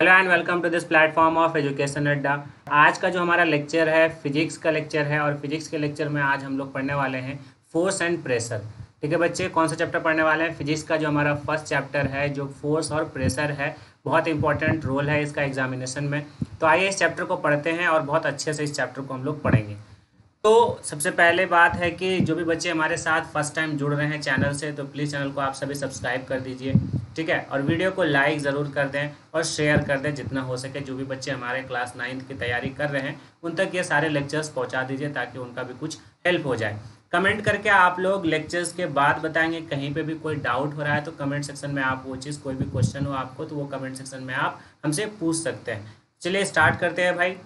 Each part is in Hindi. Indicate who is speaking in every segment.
Speaker 1: Hello and welcome to this platform of education Adda. आज का जो हमारा लेक्चर है फिजिक्स का लेक्चर है और फिजिक्स के लेक्चर में आज हम लोग पढ़ने वाले हैं फोर्स एंड प्रेशर। ठीक है बच्चे, कौन सा चैप्टर पढ़ने वाले हैं? फिजिक्स का जो हमारा फर्स्ट चैप्टर है जो फोर्स और प्रेशर है, बहुत इंपॉर्टेंट रोल है इसका एग्जामिनेशन में। तो आइए इस चैप्टर को पढ़ते हैं और बहुत अच्छे से इस चैप्टर को हम लोग पढ़ेंगे। तो सबसे पहले बात है कि जो भी बच्चे हमारे साथ फर्स्ट टाइम जुड़ रहे हैं चैनल से, तो प्लीज़ चैनल को आप सभी सब्सक्राइब कर दीजिए, ठीक है। और वीडियो को लाइक ज़रूर कर दें और शेयर कर दें जितना हो सके। जो भी बच्चे हमारे क्लास 9th की तैयारी कर रहे हैं उन तक ये सारे लेक्चर्स पहुंचा दीजिए ताकि उनका भी कुछ हेल्प हो जाए। कमेंट करके आप लोग लेक्चर्स के बाद बताएंगे, कहीं पे भी कोई डाउट हो रहा है तो कमेंट सेक्शन में आप वो चीज़, कोई भी क्वेश्चन हो आपको तो वो कमेंट सेक्शन में आप हमसे पूछ सकते हैं। चलिए स्टार्ट करते हैं भाई।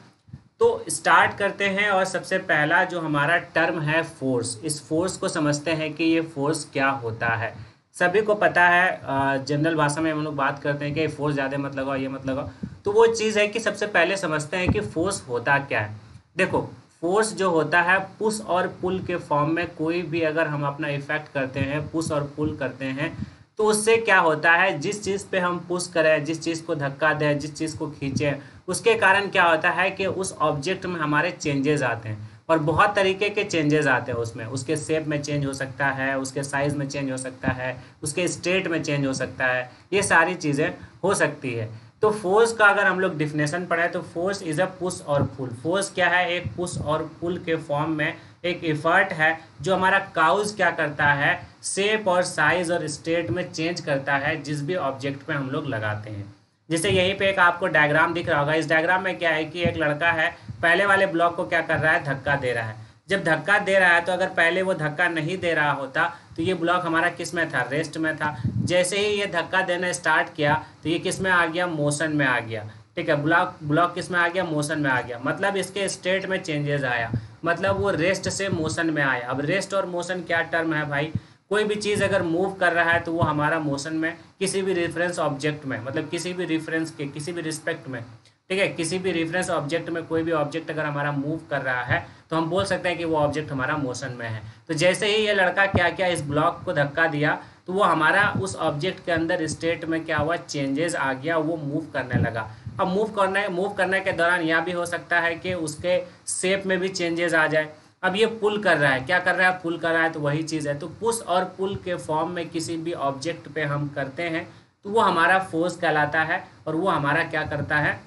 Speaker 1: तो स्टार्ट करते हैं और सबसे पहला जो हमारा टर्म है फोर्स, इस फोर्स को समझते हैं कि ये फोर्स क्या होता है। सभी को पता है, जनरल भाषा में हम लोग बात करते हैं कि फोर्स ज़्यादा मत लगाओ, ये मत लगाओ। तो वो चीज़ है कि सबसे पहले समझते हैं कि फोर्स होता क्या है। देखो, फोर्स जो होता है पुश और पुल के फॉर्म में, कोई भी अगर हम अपना इफेक्ट करते हैं, पुश और पुल करते हैं, तो उससे क्या होता है, जिस चीज़ पे हम पुश करें, जिस चीज़ को धक्का दें, जिस चीज़ को खींचें, उसके कारण क्या होता है कि उस ऑब्जेक्ट में हमारे चेंजेस आते हैं। और बहुत तरीके के चेंजेस आते हैं उसमें, उसके शेप में चेंज हो सकता है, उसके साइज़ में चेंज हो सकता है, उसके स्टेट में चेंज हो सकता है, ये सारी चीज़ें हो सकती है। तो फोर्स का अगर हम लोग डिफिनेशन पढ़ें तो फोर्स इज़ अ पुश और पुल। फोर्स क्या है? एक पुश और पुल के फॉर्म में एक एफर्ट है जो हमारा काउज क्या करता है, शेप और साइज और स्टेट में चेंज करता है जिस भी ऑब्जेक्ट पे हम लोग लगाते हैं। जैसे यहीं पे एक आपको डायग्राम दिख रहा होगा। इस डायग्राम में क्या है कि एक लड़का है, पहले वाले ब्लॉक को क्या कर रहा है, धक्का दे रहा है। जब धक्का दे रहा है तो अगर पहले वो धक्का नहीं दे रहा होता तो ये ब्लॉक हमारा किस में था, रेस्ट में था। जैसे ही ये धक्का देना स्टार्ट किया तो ये किस में आ गया, मोशन में आ गया। ठीक है, ब्लॉक किस में आ गया, मोशन में आ गया। मतलब इसके स्टेट में चेंजेस आया, मतलब वो रेस्ट से मोशन में आया। अब रेस्ट और मोशन क्या टर्म है भाई? कोई भी चीज़ अगर मूव कर रहा है तो वो हमारा मोशन में, किसी भी रेफरेंस ऑब्जेक्ट में, मतलब किसी भी रेफरेंस के किसी भी रिस्पेक्ट में, ठीक है, किसी भी रेफरेंस ऑब्जेक्ट में कोई भी ऑब्जेक्ट अगर हमारा मूव कर रहा है तो हम बोल सकते हैं कि वो ऑब्जेक्ट हमारा मोशन में है। तो जैसे ही ये लड़का क्या किया, इस ब्लॉक को धक्का दिया तो वो हमारा उस ऑब्जेक्ट के अंदर स्टेट में क्या हुआ, चेंजेस आ गया, वो मूव करने लगा। अब मूव करने के दौरान यह भी हो सकता है कि उसके शेप में भी चेंजेस आ जाए। अब ये पुल कर रहा है, क्या कर रहा है, पुल कर रहा है, तो वही चीज़ है। तो पुश और पुल के फॉर्म में किसी भी ऑब्जेक्ट पे हम करते हैं तो वो हमारा फोर्स कहलाता है और वो हमारा क्या करता है,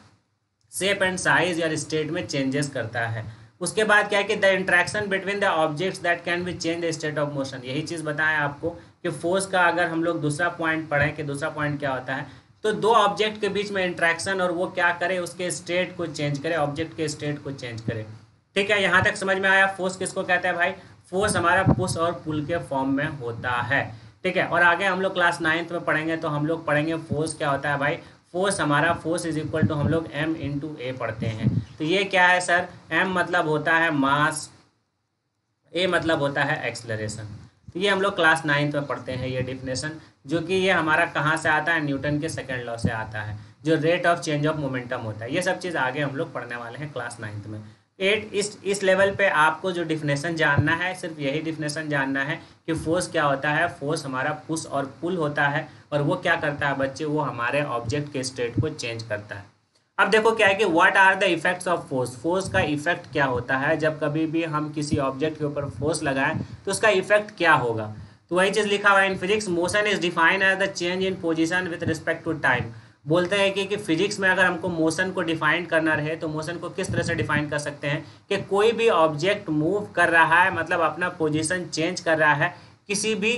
Speaker 1: शेप एंड साइज या स्टेट में चेंजेस करता है। उसके बाद क्या है कि the interaction between the objects that can be change the state of motion. यही चीज़ बताया आपको कि फोर्स का अगर हम लोग दूसरा पॉइंट पढ़ें कि दूसरा पॉइंट क्या होता है, तो दो ऑब्जेक्ट के बीच में इंट्रैक्शन और वो क्या करे, उसके स्टेट को चेंज करे, ऑब्जेक्ट के स्टेट को चेंज करे। ठीक है, यहाँ तक समझ में आया। फोर्स किसको कहते हैं भाई? फोर्स हमारा पुश और पुल के फॉर्म में होता है। ठीक है, और आगे हम लोग क्लास 9th में पढ़ेंगे तो हम लोग पढ़ेंगे फोर्स क्या होता है भाई। फोर्स हमारा, फोर्स इज इक्वल टू हम लोग m इंटू ए पढ़ते हैं। तो ये क्या है सर? m मतलब होता है मास, a मतलब होता है एक्सलरेशन। तो ये हम लोग क्लास 9th में पढ़ते हैं ये डिफिनेशन, जो कि ये हमारा कहाँ से आता है, न्यूटन के सेकेंड लॉ से आता है, जो rate of change of momentum होता है। ये सब चीज़ आगे हम लोग पढ़ने वाले हैं क्लास 9th में। इस लेवल पे आपको जो डिफिनेशन जानना है, सिर्फ यही डिफिनेशन जानना है कि फोर्स क्या होता है। फोर्स हमारा पुश और पुल होता है और वो क्या करता है बच्चे, वो हमारे ऑब्जेक्ट के स्टेट को चेंज करता है। अब देखो क्या है कि what are the effects of force. Force का इफेक्ट क्या होता है, जब कभी भी हम किसी ऑब्जेक्ट के ऊपर फोर्स लगाएं तो उसका इफेक्ट क्या होगा। तो वही चीज़ लिखा हुआ है in physics, motion is defined as the change in position with respect to time. बोलते हैं कि फिजिक्स में अगर हमको मोशन को डिफाइन करना रहे तो मोशन को किस तरह से डिफाइन कर सकते हैं कि कोई भी ऑब्जेक्ट मूव कर रहा है, मतलब अपना पोजीशन चेंज कर रहा है किसी भी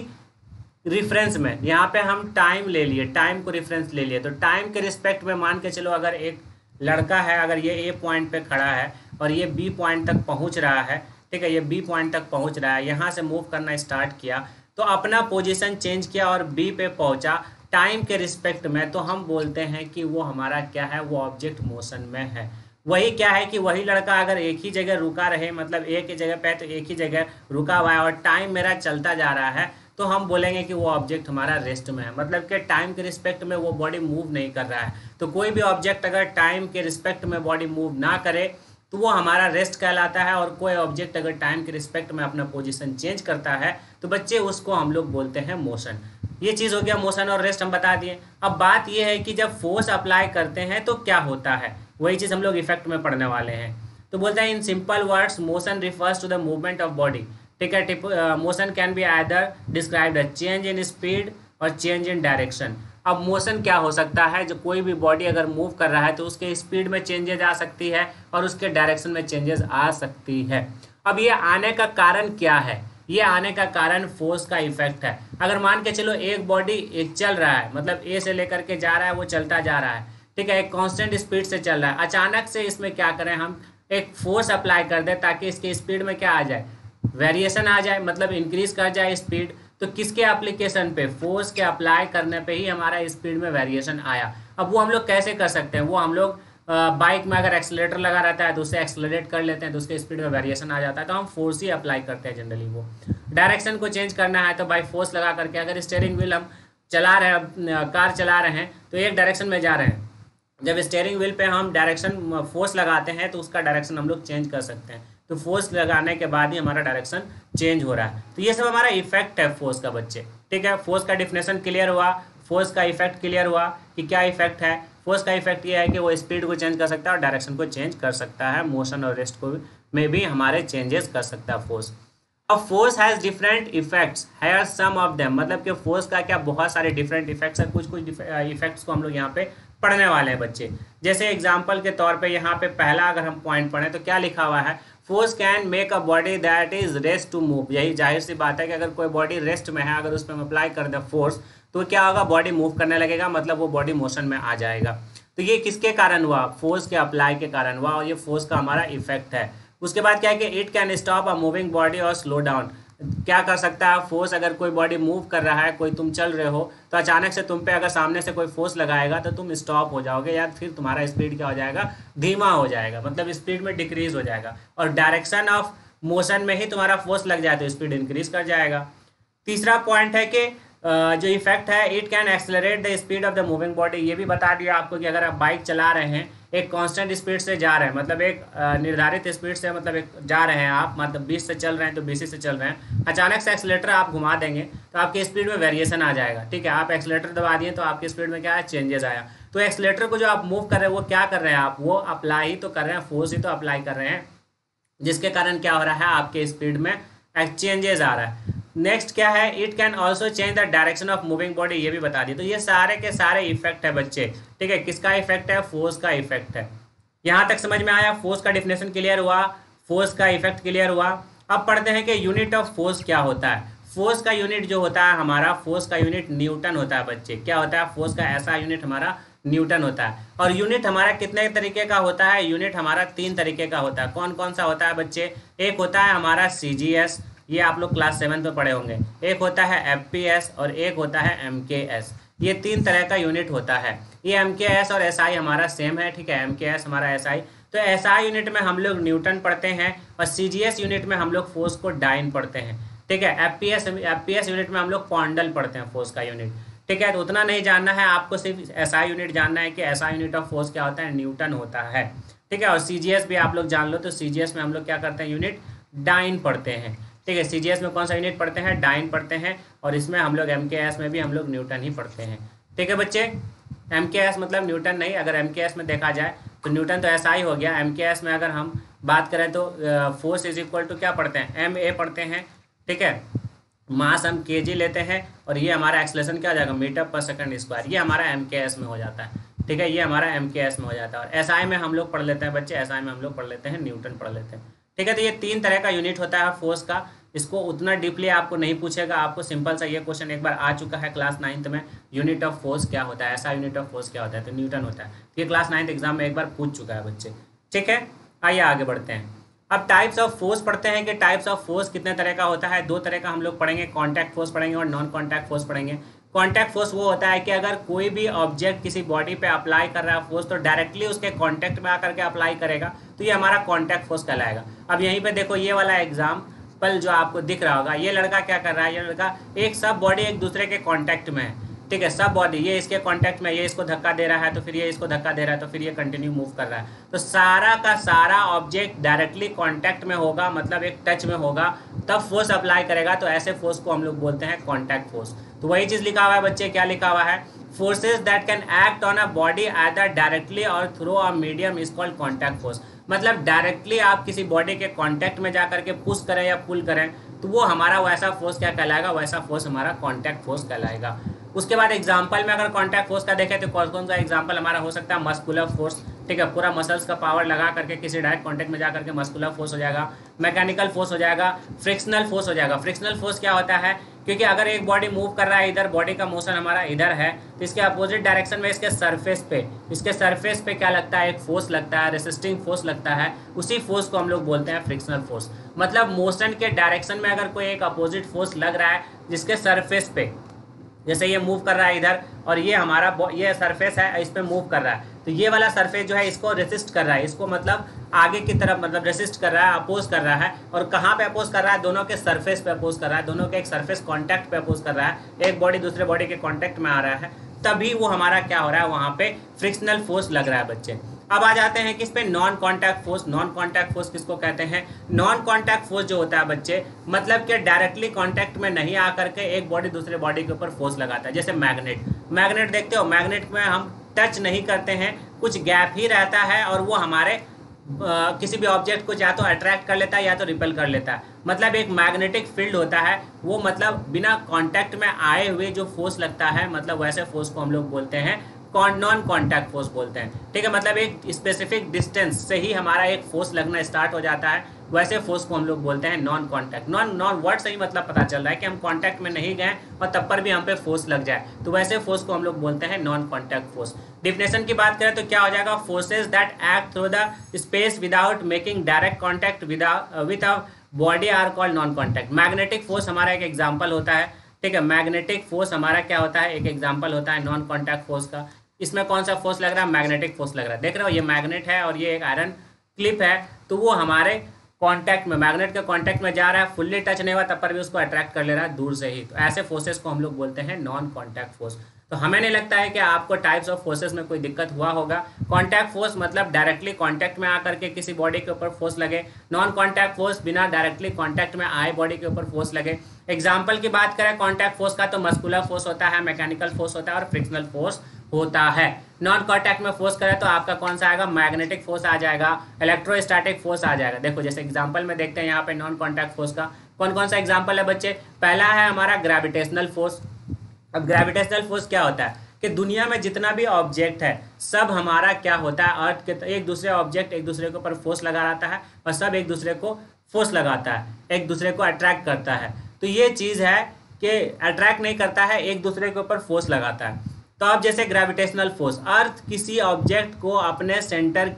Speaker 1: रिफरेंस में। यहाँ पे हम टाइम ले लिए, टाइम को रिफरेंस ले लिए, तो टाइम के रिस्पेक्ट में मान के चलो अगर एक लड़का है, अगर ये ए पॉइंट पे खड़ा है और ये बी पॉइंट तक पहुँच रहा है, ठीक है, ये बी पॉइंट तक पहुँच रहा है, यहाँ से मूव करना स्टार्ट किया तो अपना पोजीशन चेंज किया और बी पे पहुँचा टाइम के रिस्पेक्ट में, तो हम बोलते हैं कि वो हमारा क्या है, वो ऑब्जेक्ट मोशन में है। वही क्या है कि वही लड़का अगर एक ही जगह रुका रहे, मतलब एक ही जगह पे तो एक ही जगह रुका हुआ है और टाइम मेरा चलता जा रहा है, तो हम बोलेंगे कि वो ऑब्जेक्ट हमारा रेस्ट में है, मतलब कि टाइम के रिस्पेक्ट में वो बॉडी मूव नहीं कर रहा है। तो कोई भी ऑब्जेक्ट अगर टाइम के रिस्पेक्ट में बॉडी मूव ना करे तो वो हमारा रेस्ट कहलाता है, और कोई ऑब्जेक्ट अगर टाइम के रिस्पेक्ट में अपना पोजीशन चेंज करता है तो बच्चे उसको हम लोग बोलते हैं मोशन। ये चीज़ हो गया मोशन और रेस्ट हम बता दिए। अब बात ये है कि जब फोर्स अप्लाई करते हैं तो क्या होता है, वही चीज़ हम लोग इफेक्ट में पढ़ने वाले हैं। तो बोलते हैं in simple words motion refers to the movement of body. ठीक है, motion can be either described as change in speed और चेंज इन डायरेक्शन। अब मोशन क्या हो सकता है, जो कोई भी बॉडी अगर मूव कर रहा है तो उसके स्पीड में चेंजेस आ सकती है और उसके डायरेक्शन में चेंजेस आ सकती है। अब ये आने का कारण क्या है, ये आने का कारण फोर्स का इफेक्ट है। अगर मान के चलो एक बॉडी एक चल रहा है, मतलब ए से लेकर के जा रहा है, वो चलता जा रहा है, ठीक है, एक कांस्टेंट स्पीड से चल रहा है, अचानक से इसमें क्या करें, हम एक फोर्स अप्लाई कर दें ताकि इसके स्पीड में क्या आ जाए, वेरिएशन आ जाए, मतलब इंक्रीज कर जाए स्पीड। तो किसके एप्लीकेशन पे, फोर्स के अप्लाई करने पे ही हमारा स्पीड में वेरिएशन आया। अब वो हम लोग कैसे कर सकते हैं, वो हम लोग बाइक में अगर एक्सीलरेटर लगा रहता है तो उससे एक्सीलरेट कर लेते हैं तो उसके स्पीड में वेरिएशन आ जाता है, तो हम फोर्स ही अप्लाई करते हैं जनरली। वो डायरेक्शन को चेंज करना है तो बाई फोर्स लगा करके, अगर स्टीयरिंग व्हील हम चला रहे हैं, कार चला रहे हैं तो एक डायरेक्शन में जा रहे हैं, जब स्टीयरिंग व्हील पे हम डायरेक्शन फोर्स लगाते हैं तो उसका डायरेक्शन हम लोग चेंज कर सकते हैं। तो फोर्स लगाने के बाद ही हमारा डायरेक्शन चेंज हो रहा है। तो ये सब हमारा इफेक्ट है फोर्स का बच्चे। ठीक है, फोर्स का डिफिनेशन क्लियर हुआ, फोर्स का इफेक्ट क्लियर हुआ कि क्या इफेक्ट है। फोर्स का इफेक्ट ये है कि वो स्पीड को चेंज कर सकता है और डायरेक्शन को चेंज कर सकता है, मोशन और रेस्ट को में भी हमारे चेंजेस कर सकता है फोर्स। अब फोर्स हैज़ डिफरेंट इफेक्ट्स, है सम ऑफ देम, मतलब कि फोर्स का क्या बहुत सारे डिफरेंट इफेक्ट्स हैं। कुछ कुछ इफेक्ट्स को हम लोग यहाँ पे पढ़ने वाले हैं बच्चे। जैसे एग्जांपल के तौर पे यहाँ पे पहला अगर हम पॉइंट पढ़ें तो क्या लिखा हुआ है, force can make a body that is rest to move. यही जाहिर सी बात है कि अगर कोई बॉडी रेस्ट में है, अगर उस पर हम अप्लाई कर दें फोर्स तो क्या होगा, बॉडी मूव करने लगेगा, मतलब वो बॉडी मोशन में आ जाएगा। तो ये किसके कारण हुआ, फोर्स के अप्लाई के कारण हुआ, और ये फोर्स का हमारा इफेक्ट है। उसके बाद क्या है कि it can stop a moving body और स्लो डाउन। क्या कर सकता है फोर्स, अगर कोई बॉडी मूव कर रहा है, कोई तुम चल रहे हो तो अचानक से तुम पे अगर सामने से कोई फोर्स लगाएगा तो तुम स्टॉप हो जाओगे, या फिर तुम्हारा स्पीड क्या हो जाएगा, धीमा हो जाएगा, मतलब स्पीड में डिक्रीज हो जाएगा। और डायरेक्शन ऑफ मोशन में ही तुम्हारा फोर्स लग जाए तो स्पीड इंक्रीज कर जाएगा। तीसरा पॉइंट है कि जो इफेक्ट है, it can accelerate the speed of the moving body. ये भी बता दिया आपको कि अगर आप बाइक चला रहे हैं, एक कांस्टेंट स्पीड से जा रहे हैं, मतलब एक निर्धारित स्पीड से, मतलब एक जा रहे हैं आप, मतलब 20 से चल रहे हैं तो 20 से चल रहे हैं, अचानक से एक्सीलरेटर आप घुमा देंगे तो आपकी स्पीड में वेरिएशन आ जाएगा। ठीक है, आप एक्सीलरेटर दबा दिए तो आपकी स्पीड में क्या है, चेंजेस आया। तो एक्सीलरेटर को जो आप मूव कर रहे हैं वो क्या कर रहे हैं आप, वो अप्लाई ही तो कर रहे हैं, फोर्स ही तो अप्लाई कर रहे हैं, जिसके कारण क्या हो रहा है, आपके स्पीड में चेंजेस आ रहा है। नेक्स्ट क्या है, it can also change the direction of moving body, ये भी बता दी। तो ये सारे के सारे इफेक्ट है बच्चे। ठीक है, किसका इफेक्ट है, फोर्स का इफेक्ट है। यहाँ तक समझ में आया, फोर्स का डिफिनेशन क्लियर हुआ, फोर्स का इफेक्ट क्लियर हुआ। अब पढ़ते हैं कि यूनिट ऑफ फोर्स क्या होता है। फोर्स का यूनिट जो होता है हमारा, फोर्स का यूनिट न्यूटन होता है बच्चे। क्या होता है, फोर्स का ऐसा यूनिट हमारा न्यूटन होता है। और यूनिट हमारा कितने तरीके का होता है, यूनिट हमारा 3 तरीके का होता है। कौन कौन सा होता है बच्चे, एक होता है हमारा CGS, ये आप लोग क्लास 7 में पढ़े होंगे, एक होता है FPS और एक होता है MKS। ये 3 तरह का यूनिट होता है। ये MKS और SI हमारा सेम है। ठीक है, MKS हमारा SI, तो SI यूनिट में हम लोग न्यूटन पढ़ते हैं और CGS यूनिट में हम लोग फोर्स को डाइन पढ़ते हैं। ठीक है, FPS यूनिट में हम लोग पॉन्डल पढ़ते हैं, फोर्स का यूनिट। ठीक है, तो उतना नहीं जानना है आपको, सिर्फ SI यूनिट जानना है कि SI यूनिट ऑफ फोर्स क्या होता है, न्यूटन होता है। ठीक है, और CGS भी आप लोग जान लो, तो CGS में हम लोग क्या करते हैं, यूनिट डाइन पढ़ते हैं। ठीक है, CGS में कौन सा यूनिट पढ़ते हैं, डाइन पढ़ते हैं, और इसमें हम लोग MKS में भी हम लोग न्यूटन ही पढ़ते हैं। ठीक है बच्चे, MKS मतलब न्यूटन नहीं, अगर MKS में देखा जाए तो न्यूटन तो SI हो गया। MKS में अगर हम बात करें तो फोर्स इज इक्वल टू क्या पढ़ते हैं, MA पढ़ते हैं। ठीक है, मास हम kg लेते हैं, और ये हमारा एक्सेलरेशन क्या हो जाएगा, मीटर पर सेकंड स्क्वायर, ये हमारा MKS में हो जाता है। ठीक है, ये हमारा MKS में हो जाता है। और SI में हम लोग पढ़ लेते हैं बच्चे, SI में हम लोग पढ़ लेते हैं न्यूटन पढ़ लेते हैं। ठीक है, तो ये 3 तरह का यूनिट होता है फोर्स का। इसको उतना डीपली आपको नहीं पूछेगा, आपको सिंपल सा ये क्वेश्चन एक बार आ चुका है क्लास 9th में, यूनिट ऑफ फोर्स क्या होता है, ऐसा यूनिट ऑफ फोर्स क्या होता है, तो न्यूटन होता है। ये क्लास 9th एग्जाम में एक बार पूछ चुका है बच्चे। ठीक है, आइए आगे बढ़ते हैं। अब टाइप्स ऑफ फोर्स पढ़ते हैं कि टाइप्स ऑफ फोर्स कितने तरह का होता है। 2 तरह का हम लोग पढ़ेंगे, कॉन्टैक्ट फोर्स पढ़ेंगे और नॉन कॉन्टैक्ट फोर्स पढ़ेंगे। कॉन्टैक्ट फोर्स वो होता है कि अगर कोई भी ऑब्जेक्ट किसी बॉडी पे अप्लाई कर रहा है फोर्स, तो डायरेक्टली उसके कॉन्टैक्ट में आकर के अप्लाई करेगा, तो ये हमारा कॉन्टैक्ट फोर्स कहलाएगा। अब यहीं पे देखो, ये वाला एग्जाम्पल जो आपको दिख रहा होगा, ये लड़का क्या कर रहा है, ये लड़का एक सब बॉडी एक दूसरे के कॉन्टैक्ट में है। ठीक है, सब बॉडी ये इसके कांटेक्ट में, ये इसको धक्का दे रहा है तो फिर ये इसको धक्का दे रहा है तो फिर ये कंटिन्यू मूव कर रहा है। तो सारा का सारा ऑब्जेक्ट डायरेक्टली कांटेक्ट में होगा, मतलब एक टच में होगा, तब फोर्स अप्लाई करेगा। तो ऐसे फोर्स को हम लोग बोलते हैं कांटेक्ट फोर्स। तो वही चीज लिखा हुआ है बच्चे, क्या लिखा हुआ है, forces that can act on a body either directly और through a medium is called contact force. मतलब डायरेक्टली आप किसी बॉडी के कॉन्टैक्ट में जा करके पुश करें या पुल करें तो वो हमारा वैसा फोर्स क्या कहलाएगा, वैसा फोर्स हमारा कॉन्टैक्ट फोर्स कहलाएगा। उसके बाद एग्जाम्पल में अगर कॉन्टैक्ट फोर्स का देखें तो कौन कौन सा एग्जाम्पल हमारा हो सकता है, मस्कुलर फोर्स, ठीक है, पूरा मसल्स का पावर लगा करके किसी डायरेक्ट कॉन्टैक्ट में जा करके मस्कुलर फोर्स हो जाएगा, मैकेनिकल फोर्स हो जाएगा, फ्रिक्शनल फोर्स हो जाएगा। फ्रिक्शनल फोर्स क्या होता है, क्योंकि अगर एक बॉडी मूव कर रहा है इधर, बॉडी का मोशन हमारा इधर है, तो इसके अपोजिट डायरेक्शन में इसके सरफेस पे क्या लगता है, एक फोर्स लगता है, रेसिस्टिंग फोर्स लगता है, उसी फोर्स को हम लोग बोलते हैं फ्रिक्शनल फोर्स। मतलब मोशन के डायरेक्शन में अगर कोई एक अपोजिट फोर्स लग रहा है जिसके सरफेस पे, जैसे ये मूव कर रहा है इधर और ये हमारा ये सरफेस है, इस पे मूव कर रहा है, तो ये वाला सरफेस जो है इसको रेसिस्ट कर रहा है, इसको मतलब आगे की तरफ मतलब रेसिस्ट कर रहा है, अपोज कर रहा है। और कहाँ पे अपोज कर रहा है, दोनों के सरफेस पे अपोज कर रहा है, दोनों के एक सरफेस कांटेक्ट पे अपोज कर रहा है, एक बॉडी दूसरे बॉडी के कांटेक्ट में आ रहा है, तभी वो हमारा क्या हो रहा है, वहाँ पे फ्रिक्शनल फोर्स लग रहा है बच्चे। अब आ जाते हैं किस पे, non contact force. Non contact force किसको कहते हैं, नॉन कॉन्टैक्ट फोर्स जो होता है बच्चे, मतलब कि डायरेक्टली कॉन्टैक्ट में नहीं आकर के एक बॉडी दूसरे बॉडी के ऊपर फोर्स लगाता है। जैसे मैग्नेट देखते हो, मैग्नेट में हम टच नहीं करते हैं, कुछ गैप ही रहता है और वो हमारे किसी भी ऑब्जेक्ट को या तो अट्रैक्ट कर लेता है या तो रिपेल कर लेता है। मतलब एक मैग्नेटिक फील्ड होता है, वो मतलब बिना कांटेक्ट में आए हुए जो फोर्स लगता है, मतलब वैसे फोर्स को हम लोग बोलते हैं नॉन कॉन्टैक्ट फोर्स बोलते हैं। ठीक है, मतलब एक स्पेसिफिक डिस्टेंस से ही हमारा एक फोर्स लगना स्टार्ट हो जाता है, वैसे फोर्स को हम लोग बोलते हैं नॉन कॉन्टैक्ट। नॉन वर्ड से ही मतलब पता चल रहा है कि हम कॉन्टैक्ट में नहीं गए और तब पर भी हम पे फोर्स लग जाए, तो वैसे फोर्स को हम लोग बोलते हैं नॉन कॉन्टैक्ट फोर्स। डिफिनेशन की बात करें तो क्या हो जाएगा, forces that act through the space without making direct contact with a body are called non contact. Magnetic force हमारा एक एग्जाम्पल होता है, ठीक है, मैग्नेटिक फोर्स हमारा क्या होता है, एक एग्जाम्पल होता है नॉन कॉन्टैक्ट फोर्स का। इसमें कौन सा फोर्स लग रहा है, मैग्नेटिक फोर्स लग रहा है। देख रहे हो ये मैग्नेट है और ये एक आयरन क्लिप है, तो वो हमारे कांटेक्ट में, मैग्नेट के कांटेक्ट में जा रहा है, फुल्ली टच नहीं हुआ तब पर भी उसको अट्रैक्ट कर ले रहा है दूर से ही, तो ऐसे फोर्सेस को हम लोग बोलते हैं नॉन कांटेक्ट फोर्स। तो हमें नहीं लगता है कि आपको टाइप्स ऑफ फोर्सेस में कोई दिक्कत हुआ होगा। कांटेक्ट फोर्स मतलब डायरेक्टली कांटेक्ट में आकर के किसी बॉडी के ऊपर फोर्स लगे, नॉन कांटेक्ट फोर्स बिना डायरेक्टली कांटेक्ट में आए बॉडी के ऊपर फोर्स लगे। एग्जाम्पल की बात करें कांटेक्ट फोर्स का तो मस्कुलर फोर्स होता है, मैकेनिकल फोर्स होता है और फ्रिक्शनल फोर्स होता है। नॉन कांटेक्ट में फोर्स करें तो आपका कौन सा आएगा, मैग्नेटिक फोर्स आ जाएगा, इलेक्ट्रोस्टैटिक फोर्स आ जाएगा। देखो जैसे एग्जांपल में देखते हैं यहाँ पे नॉन कांटेक्ट फोर्स का कौन कौन सा एग्जांपल है बच्चे। पहला है हमारा ग्रेविटेशनल फोर्स। अब ग्रेविटेशनल फोर्स क्या होता है कि दुनिया में जितना भी ऑब्जेक्ट है सब हमारा क्या होता है, अर्थ के एक दूसरे ऑब्जेक्ट एक दूसरे के ऊपर फोर्स लगा रहता है और सब एक दूसरे को फोर्स लगाता है, एक दूसरे को अट्रैक्ट करता है। तो ये चीज़ है कि अट्रैक्ट नहीं करता है, एक दूसरे के ऊपर फोर्स लगाता है। तो अब जैसे ग्रेविटेशनल फोर्स, अर्थ किसी ऑब्जेक्ट को अपने सेंटर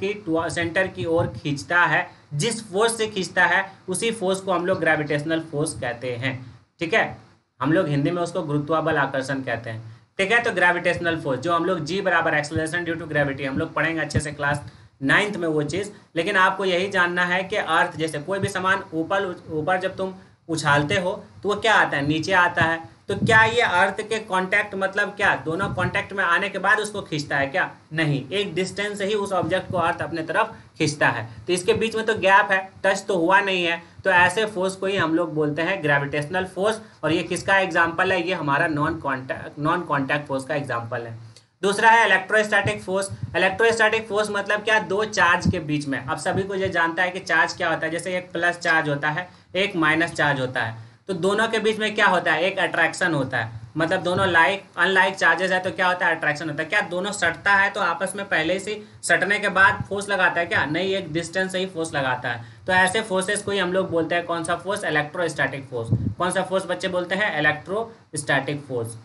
Speaker 1: की ओर खींचता है, जिस फोर्स से खींचता है उसी फोर्स को हम लोग ग्रेविटेशनल फोर्स कहते हैं। ठीक है, हम लोग हिंदी में उसको गुरुत्वाबल आकर्षण कहते हैं। ठीक है, तो ग्रेविटेशनल फोर्स जो हम लोग G बराबर एक्सेलरेशन ड्यू टू ग्रेविटी, हम लोग पढ़ेंगे अच्छे से क्लास 9th में वो चीज़। लेकिन आपको यही जानना है कि अर्थ जैसे कोई भी सामान ऊपर जब तुम उछालते हो तो वो क्या आता है, नीचे आता है। तो क्या ये अर्थ के कांटेक्ट मतलब क्या दोनों कांटेक्ट में आने के बाद उसको खींचता है, क्या नहीं, एक डिस्टेंस से ही उस ऑब्जेक्ट को अर्थ अपने तरफ खींचता है। तो इसके बीच में तो गैप है, टच तो हुआ नहीं है, तो ऐसे फोर्स को ही हम लोग बोलते हैं ग्रेविटेशनल फोर्स। और ये किसका एग्जाम्पल है, ये हमारा नॉन कॉन्टैक्ट फोर्स का एग्जाम्पल है। दूसरा है इलेक्ट्रोस्टैटिक फोर्स। इलेक्ट्रोस्टैटिक फोर्स मतलब क्या, दो चार्ज के बीच में। अब सभी को ये जानता है कि चार्ज क्या होता है, जैसे एक प्लस चार्ज होता है एक माइनस चार्ज होता है, तो दोनों के बीच में क्या होता है, एक अट्रैक्शन होता है। मतलब दोनों अनलाइक चार्जेस है तो क्या होता है, अट्रैक्शन होता है। क्या दोनों सटता है तो आपस में पहले से सटने के बाद फोर्स लगाता है, क्या नहीं, एक डिस्टेंस से ही फोर्स लगाता है। तो ऐसे फोर्सेस को ही हम लोग बोलते हैं कौन सा फोर्स, इलेक्ट्रोस्टैटिक फोर्स। कौन सा फोर्स बच्चे बोलते हैं, इलेक्ट्रोस्टैटिक फोर्स।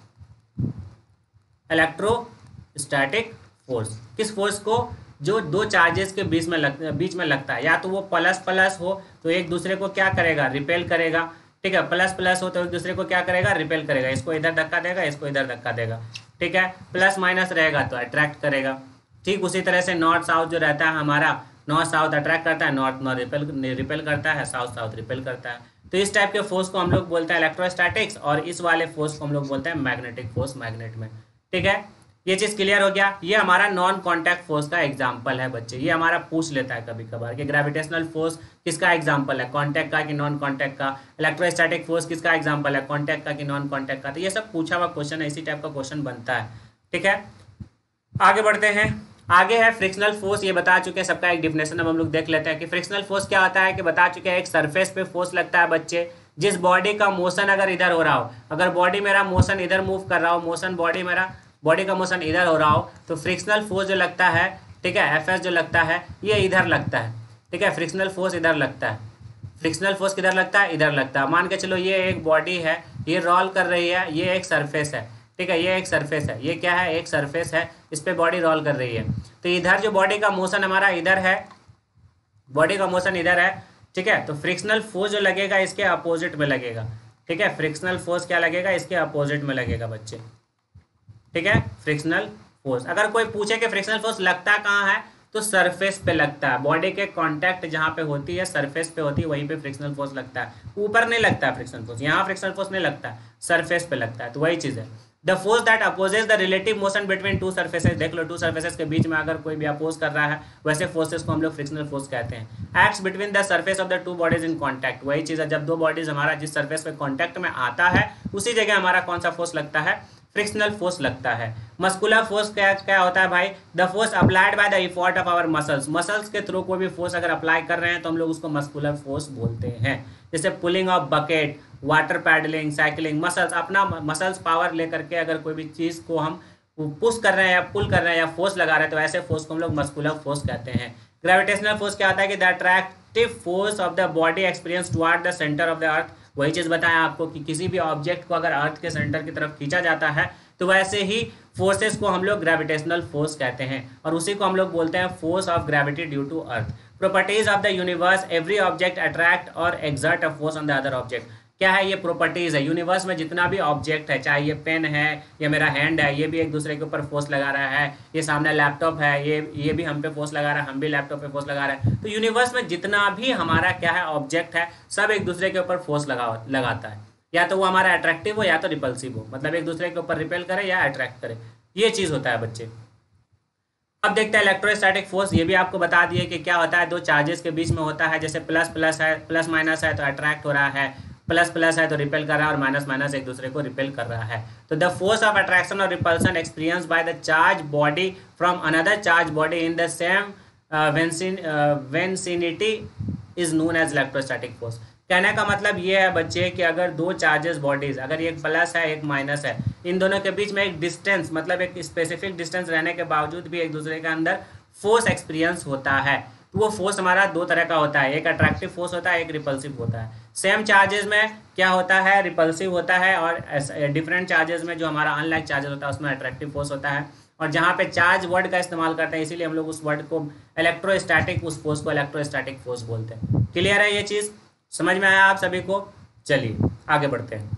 Speaker 1: इलेक्ट्रोस्टैटिक फोर्स किस फोर्स को, जो दो चार्जेस के बीच में लगता है, या तो वो प्लस प्लस हो तो एक दूसरे को क्या करेगा, रिपेल करेगा। ठीक है, प्लस प्लस हो तो एक दूसरे को क्या करेगा, रिपेल करेगा। इसको इधर धक्का देगा, इसको इधर धक्का देगा। ठीक है, प्लस माइनस रहेगा तो अट्रैक्ट करेगा। ठीक उसी तरह से नॉर्थ साउथ जो रहता है हमारा, नॉर्थ साउथ अट्रैक्ट करता है, नॉर्थ रिपेल करता है, साउथ साउथ रिपेल करता है। तो इस टाइप के फोर्स को हम लोग बोलते हैं इलेक्ट्रोस्टैटिक्स, और इस वाले फोर्स को हम लोग बोलते हैं मैग्नेटिक फोर्स मैग्नेट में। ठीक है, ये चीज क्लियर हो गया। ये हमारा नॉन कांटेक्ट फोर्स का एग्जांपल है बच्चे, ये हमारा पूछ लेता है कभी कभार कि ग्रेविटेशनल फोर्स किसका एग्जांपल है, कांटेक्ट का कि नॉन कांटेक्ट का। इलेक्ट्रोस्टैटिक फोर्स किसका एग्जांपल है, कांटेक्ट का कि नॉन कांटेक्ट का। तो ये सब पूछा हुआ क्वेश्चन है, इसी टाइप का क्वेश्चन बनता है। ठीक है, आगे बढ़ते हैं। आगे है फ्रिक्शनल फोर्स, ये बता चुके हैं, सबका एक डिफिनेशन अब हम लोग देख लेते हैं कि फ्रिक्शनल फोर्स क्या होता है। कि बता चुके हैं एक सरफेस पे फोर्स लगता है बच्चे, जिस बॉडी का मोशन अगर इधर हो रहा हो, अगर बॉडी मेरा मोशन इधर मूव कर रहा हो, मोशन बॉडी मेरा बॉडी का मोशन इधर हो रहा हो, तो फ्रिक्शनल फोर्स जो लगता है, ठीक है, एफ एस जो लगता है ये इधर लगता है। ठीक है, फ्रिक्शनल फोर्स इधर लगता है। फ्रिक्शनल फोर्स किधर लगता है, इधर लगता है। मान के चलो ये एक बॉडी है, ये रोल कर रही है, ये एक सरफेस है। ठीक है, ये एक सरफेस है, ये क्या है, एक सरफेस है, इस पे बॉडी रोल कर रही है। तो इधर जो बॉडी का मोशन हमारा इधर है, बॉडी का मोशन इधर है। ठीक है, तो फ्रिक्शनल फोर्स जो लगेगा इसके अपोजिट में लगेगा। ठीक है, फ्रिक्शनल फोर्स क्या लगेगा, इसके अपोजिट में लगेगा बच्चे। ठीक है, फ्रिक्शनल फोर्स अगर कोई पूछे कि फ्रिक्शनल फोर्स लगता कहाँ है, तो सरफेस पे लगता है। बॉडी के कांटेक्ट जहाँ पे होती है, सरफेस पे होती है, वहीं पे फ्रिक्शनल फोर्स लगता है। ऊपर नहीं लगता है फ्रिक्शनल फोर्स, यहाँ फ्रिक्शनल फोर्स नहीं लगता है, सरफेस पे लगता है। तो वही चीज़ है। The force that opposes the relative motion between two surfaces, देख लो टू सर्फेसेस के बीच में अगर कोई भी अपोज कर रहा है, वैसे फोर्सेस को हम लोग फ्रिक्शनल फोर्स कहते हैं। Acts between the surface of the two bodies in contact, वही चीज़ है, जब दो बॉडीज हमारा जिस सर्फेस पे कॉन्टैक्ट में आता है, उसी जगह हमारा कौन सा फोर्स लगता है, फ्रिक्शनल फोर्स लगता है। मस्कुलर फोर्स क्या क्या होता है भाई, the force applied by the effort of our muscles, muscles के थ्रू कोई भी फोर्स अगर अप्लाई कर रहे हैं तो हम लोग उसको मस्कुलर फोर्स बोलते हैं। जैसे pulling of bucket, water paddling, cycling, muscles अपना मसल्स पावर लेकर के अगर कोई भी चीज़ को हम पुश कर रहे हैं या पुल कर रहे हैं या फोर्स लगा रहे हैं, तो ऐसे फोर्स को हम लोग मस्कुलर फोर्स कहते हैं। ग्रेविटेशनल फोर्स क्या होता है कि the attractive force of the body experience toward the centre of the earth, वही चीज़ बताया आपको कि किसी भी ऑब्जेक्ट को अगर अर्थ के सेंटर की तरफ खींचा जाता है, तो वैसे ही फोर्सेस को हम लोग ग्रेविटेशनल फोर्स कहते हैं, और उसी को हम लोग बोलते हैं force of gravity due to earth. Properties of the universe, every object attract और exert a force on the other object. क्या है, ये प्रॉपर्टीज है। यूनिवर्स में जितना भी ऑब्जेक्ट है, चाहे ये पेन है या मेरा हैंड है, ये भी एक दूसरे के ऊपर फोर्स लगा रहा है। ये सामने लैपटॉप है, ये भी हम पे फोर्स लगा रहा है, हम भी लैपटॉप पे फोर्स लगा रहे हैं। तो यूनिवर्स में जितना भी हमारा क्या है ऑब्जेक्ट है, सब एक दूसरे के ऊपर फोर्स लगाता है, या तो वो हमारा अट्रैक्टिव हो या तो रिपल्सिव हो, मतलब एक दूसरे के ऊपर रिपेल करे या अट्रैक्ट करे, ये चीज़ होता है बच्चे। अब देखते हैं इलेक्ट्रोस्टैटिक फोर्स, ये भी आपको बता दिए कि क्या होता है, दो चार्जेस के बीच में होता है। जैसे प्लस प्लस है, प्लस माइनस है तो अट्रैक्ट हो रहा है, प्लस प्लस है तो रिपेल कर रहा है, और माइनस माइनस एक दूसरे को रिपेल कर रहा है। तो द फोर्स ऑफ अट्रैक्शन और repulsion experience by the charge body from another charge body in the same vicinity is known as electrostatic force. कहने का मतलब ये है बच्चे कि अगर दो चार्जेस बॉडीज, अगर एक प्लस है एक माइनस है, इन दोनों के बीच में एक डिस्टेंस, मतलब एक स्पेसिफिक डिस्टेंस रहने के बावजूद भी एक दूसरे के अंदर फोर्स एक्सपीरियंस होता है, तो वो फोर्स हमारा दो तरह का होता है, एक अट्रैक्टिव फोर्स होता है, एक रिपल्सिव होता है। सेम चार्जेस में क्या होता है, रिपल्सिव होता है, और डिफरेंट चार्जेस में जो हमारा अनलाइक चार्जेस होता है उसमें अट्रैक्टिव फोर्स होता है। और जहाँ पे चार्ज वर्ड का इस्तेमाल करते हैं, इसीलिए हम लोग उस वर्ड को इलेक्ट्रोस्टैटिक, उस फोर्स को इलेक्ट्रोस्टैटिक फोर्स बोलते हैं। क्लियर है, ये चीज़ समझ में आया आप सभी को? चलिए आगे बढ़ते हैं।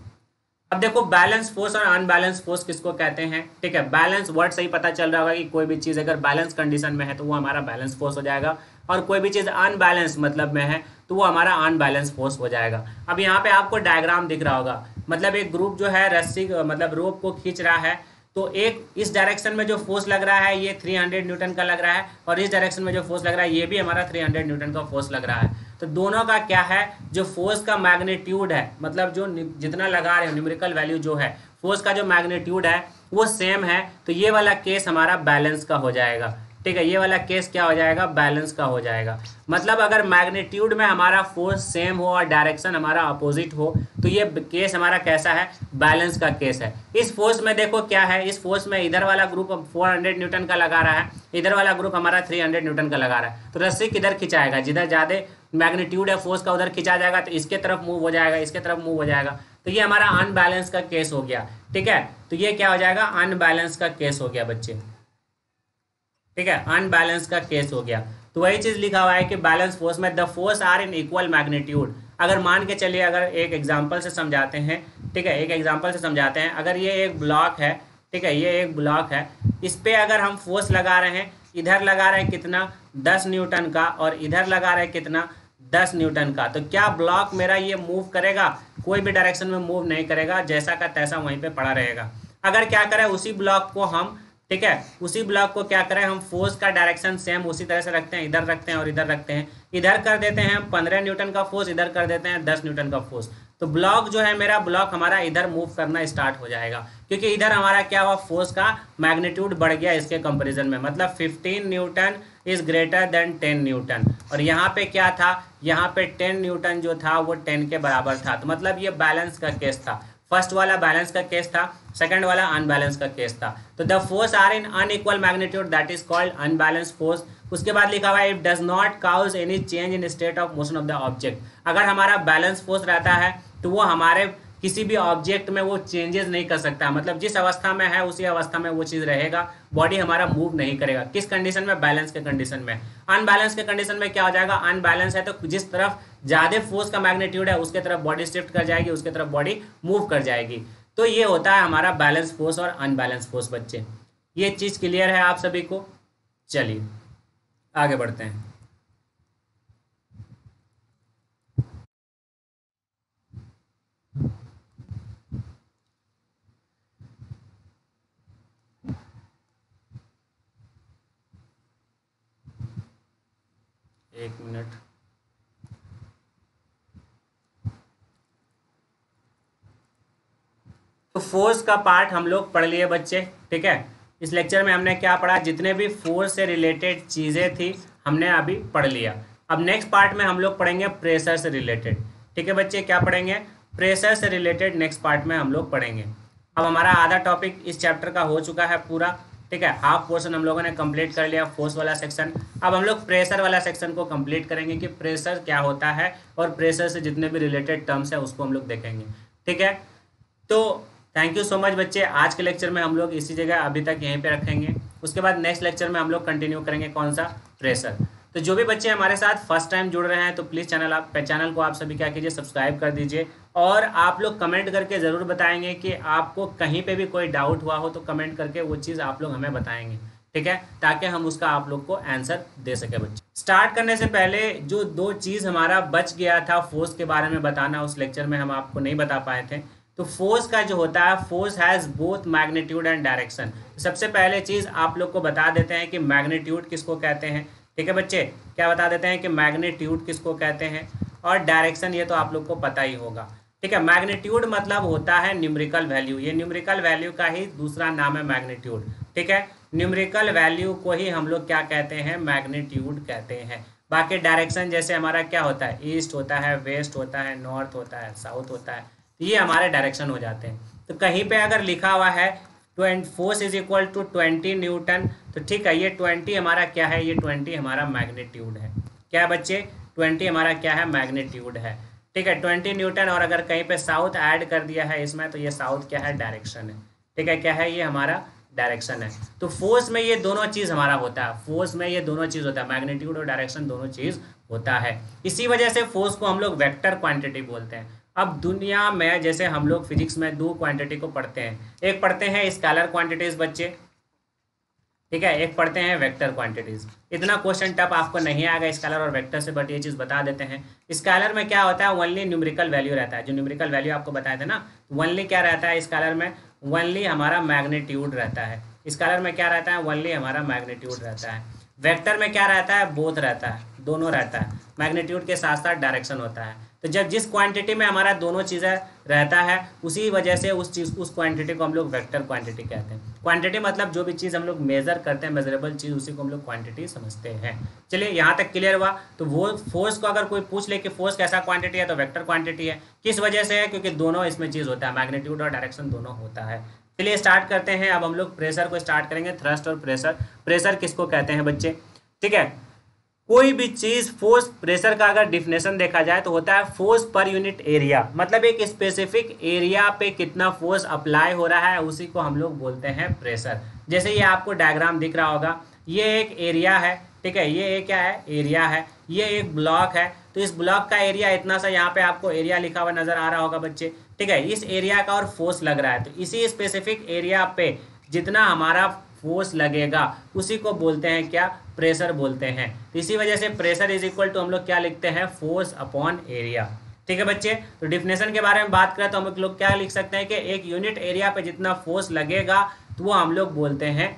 Speaker 1: अब देखो बैलेंस फोर्स और अनबैलेंस फोर्स किसको कहते हैं। ठीक है, बैलेंस वर्ड से ही पता चल रहा होगा कि कोई भी चीज़ अगर बैलेंस कंडीशन में है तो वो हमारा बैलेंस फोर्स हो जाएगा, और कोई भी चीज़ अनबैलेंस मतलब में है तो वो हमारा अनबैलेंस फोर्स हो जाएगा। अब यहाँ पे आपको डायग्राम दिख रहा होगा, मतलब एक ग्रुप जो है रस्सी मतलब रोप को खींच रहा है, तो एक इस डायरेक्शन में जो फोर्स लग रहा है ये 300 न्यूटन का लग रहा है, और इस डायरेक्शन में जो फोर्स लग रहा है ये भी हमारा 300 न्यूटन का फोर्स लग रहा है। तो दोनों का क्या है, जो फोर्स का मैग्नीट्यूड है, मतलब जो जितना लगा रहे हो न्यूमेरिकल वैल्यू जो है, फोर्स का जो मैग्नीट्यूड है वो सेम है, तो ये वाला केस हमारा बैलेंस का हो जाएगा। ठीक है, ये वाला केस क्या हो जाएगा, बैलेंस का हो जाएगा। मतलब अगर मैग्नीट्यूड में हमारा फोर्स सेम हो और डायरेक्शन हमारा अपोजिट हो, तो ये केस हमारा कैसा है, बैलेंस का केस है। इस फोर्स में देखो क्या है, इस फोर्स में इधर वाला ग्रुप 400 न्यूटन का लगा रहा है, इधर वाला ग्रुप हमारा 300 न्यूटन का लगा रहा है, तो रस्सी किधर खिंचाएगा, जिधर ज़्यादा मैग्नीट्यूड है फोर्स का उधर खिंचा जाएगा, तो इसके तरफ मूव हो जाएगा, इसके तरफ मूव हो जाएगा, तो ये हमारा अनबैलेंस का केस हो गया। ठीक है, तो ये क्या हो जाएगा, अनबैलेंस का केस हो गया बच्चे। ठीक है, अनबैलेंस का केस हो गया। तो वही चीज लिखा हुआ है कि बैलेंस फोर्स में the force are in equal magnitude. अगर मान के चलिए, अगर एक एग्जांपल से समझाते हैं, ठीक है, एक एग्जांपल से समझाते हैं। अगर ये एक ब्लॉक है, ठीक है, ये एक ब्लॉक है, इस पे अगर हम फोर्स लगा रहे हैं, इधर लगा रहे हैं कितना 10 न्यूटन का, और इधर लगा रहे हैं कितना 10 न्यूटन का, तो क्या ब्लॉक मेरा ये मूव करेगा, कोई भी डायरेक्शन में मूव नहीं करेगा, जैसा का तैसा वहीं पे पड़ा रहेगा। अगर क्या करें, उसी ब्लॉक को हम ठीक है, उसी ब्लॉक को क्या करें हम, फोर्स का डायरेक्शन सेम उसी तरह से रखते हैं, इधर रखते हैं और इधर रखते हैं। इधर कर देते हैं हम 15 न्यूटन का फोर्स, इधर कर देते हैं 10 न्यूटन का फोर्स। तो ब्लॉक जो है मेरा, ब्लॉक हमारा इधर मूव करना स्टार्ट हो जाएगा, क्योंकि इधर हमारा क्या हुआ, फोर्स का मैग्नीट्यूड बढ़ गया इसके कंपेरिजन में, मतलब 15 Newton is greater than 10 Newton. और यहाँ पे क्या था, यहाँ पे 10 न्यूटन जो था वो 10 के बराबर था। तो मतलब ये बैलेंस का केस था, फर्स्ट वाला बैलेंस का केस था, सेकंड वाला अनबैलेंस का केस था। तो the force are in unequal magnitude, that is called unbalance force. उसके बाद लिखा हुआ है it does not cause any change in state of motion of the object. अगर हमारा बैलेंस फोर्स रहता है तो वो हमारे किसी भी ऑब्जेक्ट में वो चेंजेस नहीं कर सकता, मतलब जिस अवस्था में है उसी अवस्था में वो चीज रहेगा, बॉडी हमारा मूव नहीं करेगा। किस कंडीशन में, बैलेंस के कंडीशन में। अनबैलेंस के कंडीशन में क्या हो जाएगा, अनबैलेंस है तो जिस तरफ ज्यादा फोर्स का मैग्नीट्यूड है उसके तरफ बॉडी शिफ्ट कर जाएगी, उसके तरफ बॉडी मूव कर जाएगी। तो ये होता है हमारा बैलेंस फोर्स और अनबैलेंस फोर्स। बच्चे ये चीज क्लियर है आप सभी को? चलिए आगे बढ़ते हैं। एक मिनट, तो फोर्स का पार्ट हम लोग पढ़ लिए बच्चे, ठीक है। इस लेक्चर में हमने क्या पढ़ा, जितने भी फोर्स से रिलेटेड चीज़ें थी हमने अभी पढ़ लिया। अब नेक्स्ट पार्ट में हम लोग पढ़ेंगे प्रेशर से रिलेटेड, ठीक है बच्चे। क्या पढ़ेंगे, प्रेशर से रिलेटेड नेक्स्ट पार्ट में हम लोग पढ़ेंगे। अब हमारा आधा टॉपिक इस चैप्टर का हो चुका है पूरा, ठीक है। हाफ पोर्शन हम लोगों ने कंप्लीट कर लिया, फोर्स वाला सेक्शन। अब हम लोग प्रेशर वाला सेक्शन को कंप्लीट करेंगे कि प्रेशर क्या होता है और प्रेशर से जितने भी रिलेटेड टर्म्स है उसको हम लोग देखेंगे, ठीक है। तो थैंक यू सो मच बच्चे। आज के लेक्चर में हम लोग इसी जगह अभी तक यहीं पे रखेंगे। उसके बाद नेक्स्ट लेक्चर में हम लोग कंटिन्यू करेंगे कौन सा, प्रेशर। तो जो भी बच्चे हमारे साथ फर्स्ट टाइम जुड़ रहे हैं तो प्लीज़ चैनल को आप सभी क्या कीजिए, सब्सक्राइब कर दीजिए। और आप लोग कमेंट करके ज़रूर बताएंगे कि आपको कहीं पे भी कोई डाउट हुआ हो तो कमेंट करके वो चीज़ आप लोग हमें बताएंगे, ठीक है, ताकि हम उसका आप लोग को आंसर दे सके बच्चे। स्टार्ट करने से पहले जो दो चीज़ हमारा बच गया था फोर्स के बारे में बताना, उस लेक्चर में हम आपको नहीं बता पाए थे। तो फोर्स का जो होता है, force has both magnitude and direction. सबसे पहले चीज़ आप लोग को बता देते हैं कि मैग्नीट्यूड किसको कहते हैं, ठीक है बच्चे। क्या बता देते हैं कि मैग्नीट्यूड किसको कहते हैं, और डायरेक्शन ये तो आप लोग को पता ही होगा, ठीक है। मैग्नीट्यूड मतलब होता है न्यूमेरिकल वैल्यू, ये न्यूमेरिकल वैल्यू का ही दूसरा नाम है मैग्नीट्यूड, ठीक है। न्यूमेरिकल वैल्यू को ही हम लोग क्या कहते हैं, मैग्नीट्यूड कहते हैं। बाकी डायरेक्शन जैसे हमारा क्या होता है, ईस्ट होता है, वेस्ट होता है, नॉर्थ होता है, साउथ होता है, ये हमारे डायरेक्शन हो जाते हैं। तो कहीं पे अगर लिखा हुआ है force is equal to 20 newton, तो ठीक है, ये 20 हमारा क्या है, ये 20 हमारा मैग्नीट्यूड है। क्या है बच्चे, 20 हमारा क्या है, मैग्नीट्यूड है, ठीक है, 20 न्यूटन। और अगर कहीं पे साउथ ऐड कर दिया है इसमें तो ये साउथ क्या है, डायरेक्शन है, ठीक है। क्या है, ये हमारा डायरेक्शन है। तो फोर्स में ये दोनों चीज़ हमारा होता है, फोर्स में ये दोनों चीज़ होता है, मैग्नीट्यूड और डायरेक्शन दोनों चीज़ होता है। इसी वजह से फोर्स को हम लोग वेक्टर क्वांटिटी बोलते हैं। अब दुनिया में जैसे हम लोग फिजिक्स में दो क्वांटिटी को पढ़ते हैं, एक पढ़ते हैं स्केलर क्वांटिटीज बच्चे, ठीक है, एक पढ़ते हैं वेक्टर क्वांटिटीज। इतना क्वेश्चन टफ आपको नहीं आएगा स्केलर और वेक्टर से, बट ये चीज़ बता देते हैं। स्केलर में क्या होता है, ओनली न्यूमेरिकल वैल्यू रहता है, जो न्यूमेरिकल वैल्यू आपको बताए थे ना, ओनली क्या रहता है स्केलर में, ओनली हमारा मैग्नीट्यूड रहता है। स्केलर में क्या रहता है, ओनली हमारा मैग्नीट्यूड रहता है। वेक्टर में क्या रहता है, बोथ रहता है, दोनों रहता है, मैग्नीट्यूड के साथ साथ डायरेक्शन होता है। तो जब जिस क्वांटिटी में हमारा दोनों चीज़ें रहता है उसी वजह से उस क्वांटिटी को हम लोग वेक्टर क्वांटिटी कहते हैं। क्वांटिटी मतलब जो भी चीज़ हम लोग मेजर करते हैं, मेजरेबल चीज़, उसी को हम लोग क्वांटिटी समझते हैं। चलिए यहाँ तक क्लियर हुआ। तो वो फोर्स को अगर कोई पूछ ले कि फोर्स कैसा क्वांटिटी है, तो वेक्टर क्वांटिटी है। किस वजह से है, क्योंकि दोनों इसमें चीज़ होता है, मैग्नीट्यूड और डायरेक्शन दोनों होता है। चलिए स्टार्ट करते हैं। अब हम लोग प्रेशर को स्टार्ट करेंगे, थ्रस्ट और प्रेशर। प्रेशर किसको कहते हैं बच्चे, ठीक है। कोई भी चीज़ फोर्स, प्रेशर का अगर डिफिनेशन देखा जाए तो होता है फोर्स पर यूनिट एरिया, मतलब एक स्पेसिफिक एरिया पे कितना फोर्स अप्लाई हो रहा है उसी को हम लोग बोलते हैं प्रेशर। जैसे ये आपको डायग्राम दिख रहा होगा, ये एक एरिया है, ठीक है, ये एक क्या है, एरिया है, ये एक ब्लॉक है। तो इस ब्लॉक का एरिया इतना सा, यहाँ पे आपको एरिया लिखा हुआ नजर आ रहा होगा बच्चे, ठीक है। इस एरिया का और फोर्स लग रहा है, तो इसी स्पेसिफिक एरिया पे जितना हमारा फोर्स लगेगा उसी को बोलते हैं क्या, प्रेशर बोलते हैं। तो इसी वजह से प्रेशर इज इक्वल टू हम लोग क्या लिखते हैं, फोर्स अपॉन एरिया, ठीक है बच्चे। तो डिफिनेशन के बारे में बात करें तो हम लोग क्या लिख सकते हैं कि एक यूनिट एरिया पे जितना फोर्स लगेगा तो वो हम लोग बोलते हैं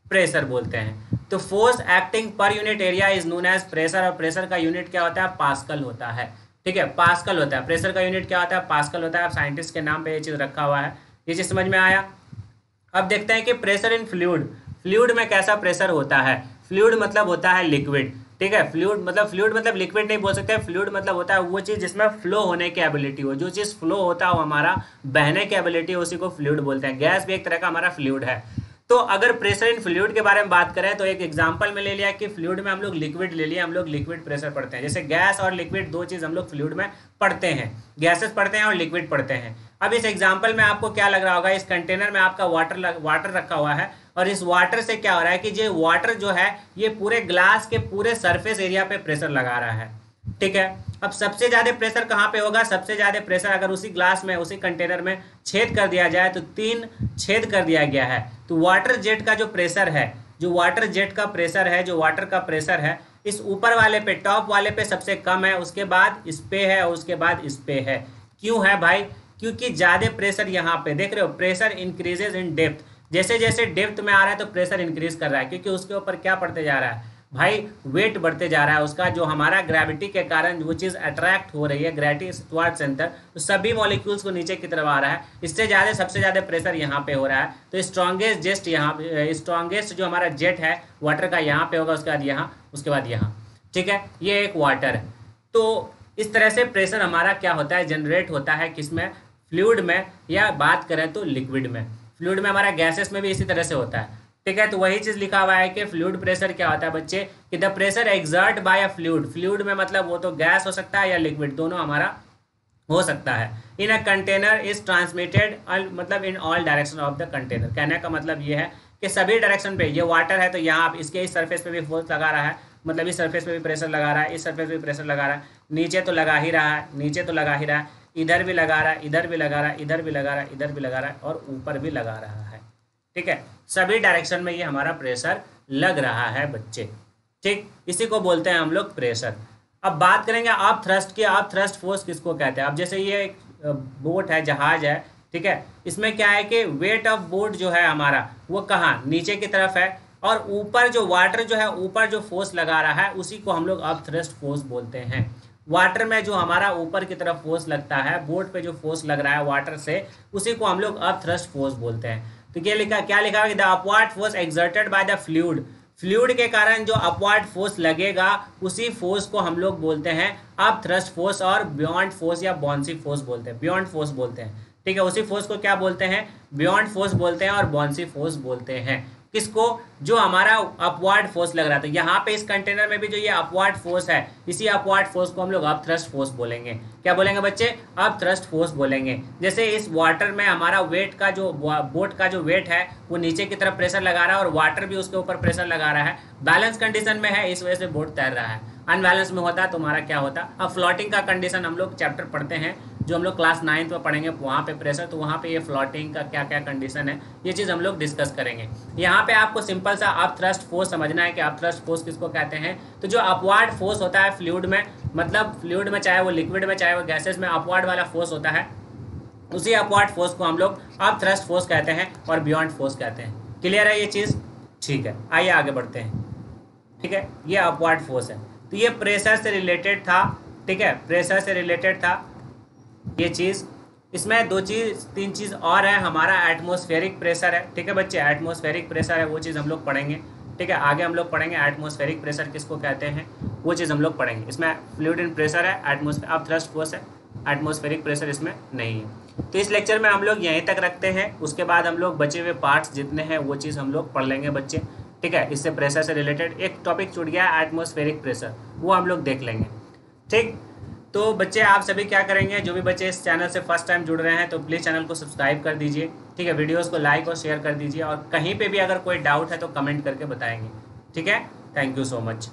Speaker 1: प्रेशर बोलते हैं। तो force acting per unit area is known as pressure, और प्रेशर का यूनिट क्या होता है, पास्कल होता है। ठीक है, पास्कल होता है। प्रेशर का यूनिट क्या होता है, पास्कल होता है। अब साइंटिस्ट के नाम पे ये चीज़ रखा हुआ है, ये चीज़ समझ में आया। अब देखते हैं कि प्रेशर इन फ्लूइड, फ्लूइड में कैसा प्रेशर होता है। फ्लूइड मतलब होता है लिक्विड। ठीक है, फ्लूइड मतलब लिक्विड नहीं बोल सकते। फ्लूइड मतलब होता है वो चीज़ जिसमें फ्लो होने की एबिलिटी हो, जो चीज़ फ्लो होता हो हमारा, बहने की एबिलिटी हो, उसी को फ्लूइड बोलते हैं। गैस भी एक तरह का हमारा फ्लूइड है। तो अगर प्रेशर इन फ्लूइड के बारे में बात करें तो एक एग्जांपल में ले लिया कि फ्लूइड में हम लोग लिक्विड ले लिया, हम लोग लिक्विड प्रेशर पढ़ते हैं। जैसे गैस और लिक्विड दो चीज़ हम लोग फ्लूइड में पढ़ते हैं, गैसेस पढ़ते हैं और लिक्विड पढ़ते हैं। अब इस एग्जांपल में आपको क्या लग रहा होगा, इस कंटेनर में आपका वाटर रखा हुआ है, और इस वाटर से क्या हो रहा है कि ये वाटर जो है ये पूरे ग्लास के पूरे सरफेस एरिया पे प्रेशर लगा रहा है। ठीक है, अब सबसे ज्यादा प्रेशर कहाँ पे होगा, सबसे ज्यादा प्रेशर अगर उसी ग्लास में, उसी कंटेनर में छेद कर दिया जाए तो 3 छेद कर दिया गया है। तो वाटर जेट का जो प्रेशर है, जो वाटर जेट का प्रेशर है, जो वाटर का प्रेशर है, इस ऊपर वाले पे, टॉप वाले पे सबसे कम है, उसके बाद इस पे है, उसके बाद इस पे है। क्यों है भाई, क्योंकि ज्यादा प्रेशर यहाँ पे देख रहे हो, प्रेशर इंक्रीजेज इन डेप्थ। जैसे जैसे डेप्थ में आ रहा है तो प्रेशर इंक्रीज कर रहा है, क्योंकि उसके ऊपर क्या बढ़ते जा रहा है भाई, वेट बढ़ते जा रहा है उसका, जो हमारा ग्रेविटी के कारण वो चीज़ अट्रैक्ट हो रही है, ग्रेविटी टुवर्ड्स सेंटर, तो सभी मॉलिक्यूल्स को नीचे की तरफ आ रहा है। इससे ज़्यादा, सबसे ज़्यादा प्रेशर यहाँ पे हो रहा है। तो स्ट्रॉन्गेस्ट जेट यहाँ, स्ट्रॉन्गेस्ट जो हमारा जेट है वाटर का यहाँ पे होगा, उसके बाद यहाँ, उसके बाद यहाँ। ठीक है, ये एक वाटर है। तो इस तरह से प्रेशर हमारा क्या होता है, जनरेट होता है किसमें, फ्लूइड में, या बात करें तो लिक्विड में। फ्लूइड में हमारा गैसेस में भी इसी तरह से होता है। ठीक है, तो वही चीज लिखा हुआ है कि फ्लूइड प्रेशर क्या होता है बच्चे, कि the pressure exert by a fluid. Fluid में मतलब वो तो गैस हो सकता है या लिक्विड, दोनों हमारा हो सकता है। इन अ कंटेनर इज ट्रांसमिटेड, मतलब in all direction of the container. कहने का मतलब ये है कि सभी डायरेक्शन पे, ये वाटर है तो यहाँ इसके इस सरफेस पे भी फोर्स लगा रहा है, मतलब इस सरफेस पे भी प्रेशर लगा रहा है, इस सरफेस पे भी प्रेशर लगा रहा है, नीचे तो लगा ही रहा है, नीचे तो लगा ही रहा है, इधर भी लगा रहा है, इधर भी लगा रहा है, इधर भी लगा रहा है, इधर भी लगा रहा है, और ऊपर भी लगा रहा है। ठीक है, सभी डायरेक्शन में ये हमारा प्रेशर लग रहा है बच्चे। ठीक, इसी को बोलते हैं हम लोग प्रेशर। अब बात करेंगे आप थ्रस्ट की। आप थ्रस्ट फोर्स किसको कहते हैं। अब जैसे ये एक बोट है, जहाज है, ठीक है, इसमें क्या है कि वेट ऑफ बोट जो है हमारा वो कहाँ, नीचे की तरफ है, और ऊपर जो वाटर जो है, ऊपर जो फोर्स लगा रहा है उसी को हम लोग अब थ्रस्ट फोर्स बोलते हैं। वाटर में जो हमारा ऊपर की तरफ फोर्स लगता है, बोट पे जो फोर्स लग रहा है वाटर से, उसी को हम लोग अब थ्रस्ट फोर्स बोलते हैं। तो क्या लिखा है, the upward force exerted by the fluid. Fluid के कारण जो अपवर्ड फोर्स लगेगा उसी फोर्स को हम लोग बोलते हैं अब थ्रस्ट फोर्स, और बियॉन्ड फोर्स या बॉन्सी फोर्स बोलते हैं, बियॉन्ड फोर्स बोलते हैं। ठीक है, उसी फोर्स को क्या बोलते हैं, बियॉन्ड फोर्स बोलते हैं और बॉन्सी फोर्स बोलते हैं। किसको, जो हमारा अपवर्ड फोर्स लग रहा था। यहाँ पे इस कंटेनर में भी जो ये अपवर्ड फोर्स है, इसी अपवर्ड फोर्स को हम लोग अब थ्रस्ट फोर्स बोलेंगे। क्या बोलेंगे बच्चे, अब थ्रस्ट फोर्स बोलेंगे। जैसे इस वाटर में हमारा वेट का जो, बोट का जो वेट है वो नीचे की तरफ प्रेशर लगा रहा है, और वाटर भी उसके ऊपर प्रेशर लगा रहा है। बैलेंस कंडीशन में है, इस वजह से बोट तैर रहा है। अनबैलेंस में होता है तो हमारा क्या होता। अब फ्लोटिंग का कंडीशन हम लोग चैप्टर पढ़ते हैं, जो हम लोग क्लास 9th में पढ़ेंगे, वहाँ पे प्रेशर, तो वहाँ पे ये फ्लोटिंग का क्या क्या कंडीशन है, ये चीज़ हम लोग डिस्कस करेंगे। यहाँ पे आपको सिंपल सा अप थ्रस्ट फोर्स समझना है कि अप थ्रस्ट फोर्स किसको कहते हैं। तो जो अपवर्ड फोर्स होता है फ्लूइड में, मतलब फ्लूइड में, चाहे वो लिक्विड में, चाहे वो गैसेस में, अपवर्ड वाला फोर्स होता है, उसी अपवर्ड फोर्स को हम लोग अप थ्रस्ट फोर्स कहते हैं और बियॉन्ड फोर्स कहते हैं। क्लियर है ये चीज़, ठीक है, आइए आगे बढ़ते हैं। ठीक है, ये अपवर्ड फोर्स है, तो ये प्रेशर से रिलेटेड था। ठीक है, प्रेशर से रिलेटेड था ये चीज़। इसमें 3 चीज़ और है। हमारा एटमॉस्फेरिक प्रेशर है। ठीक है बच्चे, एटमॉस्फेरिक प्रेशर है, वो चीज़ हम लोग पढ़ेंगे। ठीक है, आगे हम लोग पढ़ेंगे एटमॉस्फेरिक प्रेशर किसको कहते हैं, वो चीज़ हम लोग पढ़ेंगे। इसमें फ्लूइड इन प्रेशर है, एटमॉस्फेयर अब थ्रस्ट फोर्स है, एटमॉस्फेरिक प्रेशर इसमें नहीं है। तो इस लेक्चर में हम लोग यहीं तक रखते हैं, उसके बाद हम लोग बचे हुए पार्ट्स जितने हैं वो चीज़ हम लोग पढ़ लेंगे बच्चे। ठीक है, इससे प्रेशर से रिलेटेड एक टॉपिक छूट गया, एटमॉस्फेरिक प्रेशर, वो हम लोग देख लेंगे। ठीक, तो बच्चे आप सभी क्या करेंगे, जो भी बच्चे इस चैनल से फर्स्ट टाइम जुड़ रहे हैं तो प्लीज़ चैनल को सब्सक्राइब कर दीजिए। ठीक है, वीडियोस को लाइक और शेयर कर दीजिए, और कहीं पे भी अगर कोई डाउट है तो कमेंट करके बताएंगे। ठीक है, थैंक यू सो मच।